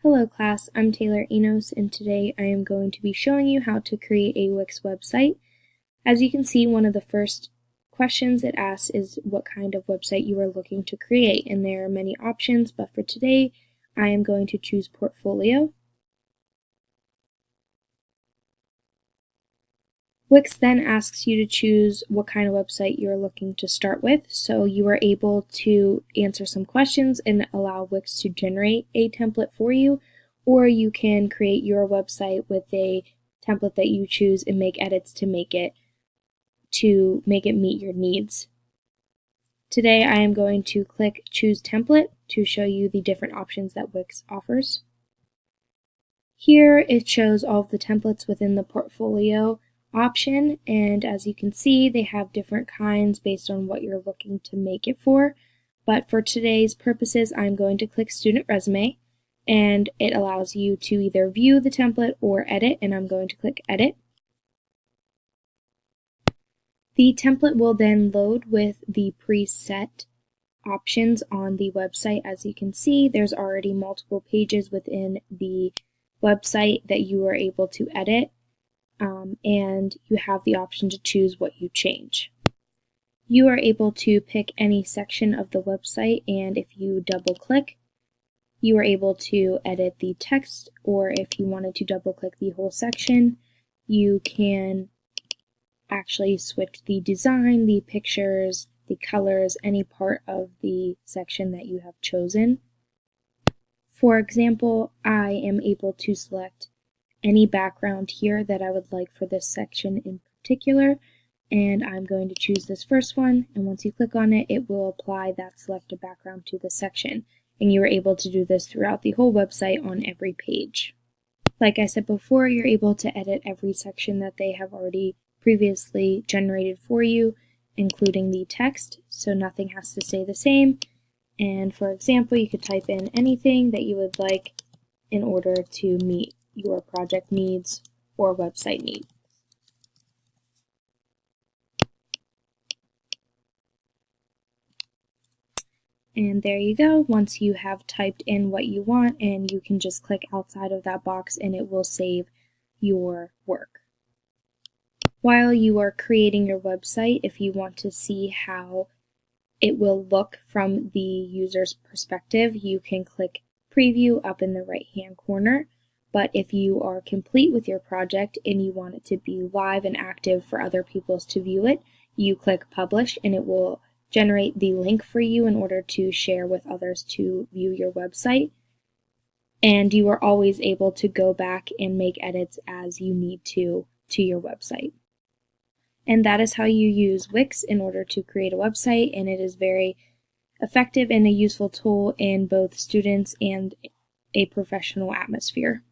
Hello class, I'm Taylor Enos, and today I am going to be showing you how to create a Wix website. As you can see, one of the first questions it asks is what kind of website you are looking to create, and there are many options, but for today I am going to choose portfolio. Wix then asks you to choose what kind of website you're looking to start with, so you are able to answer some questions and allow Wix to generate a template for you, or you can create your website with a template that you choose and make edits to make it meet your needs. Today I am going to click Choose Template to show you the different options that Wix offers. Here it shows all of the templates within the portfolio option, and as you can see they have different kinds based on what you're looking to make it for, but for today's purposes I'm going to click Student Resume, and it allows you to either view the template or edit, and I'm going to click Edit. The template will then load with the preset options on the website. As you can see, there's already multiple pages within the website that you are able to edit, and you have the option to choose what you change. You are able to pick any section of the website, and if you double click, you are able to edit the text, or if you wanted to double click the whole section, you can actually switch the design, the pictures, the colors, any part of the section that you have chosen. For example, I am able to select any background here that I would like for this section in particular, and I'm going to choose this first one, and once you click on it, it will apply that selected background to the section, and you are able to do this throughout the whole website on every page. Like I said before, you're able to edit every section that they have already previously generated for you, including the text, so nothing has to stay the same. And for example, you could type in anything that you would like in order to meet your project needs or website needs. And there you go. Once you have typed in what you want, and you can just click outside of that box and it will save your work. While you are creating your website, if you want to see how it will look from the user's perspective, you can click Preview up in the right-hand corner. But if you are complete with your project and you want it to be live and active for other people to view it, you click Publish, and it will generate the link for you in order to share with others to view your website. And you are always able to go back and make edits as you need to your website. And that is how you use Wix in order to create a website, and it is very effective and a useful tool in both students and a professional atmosphere.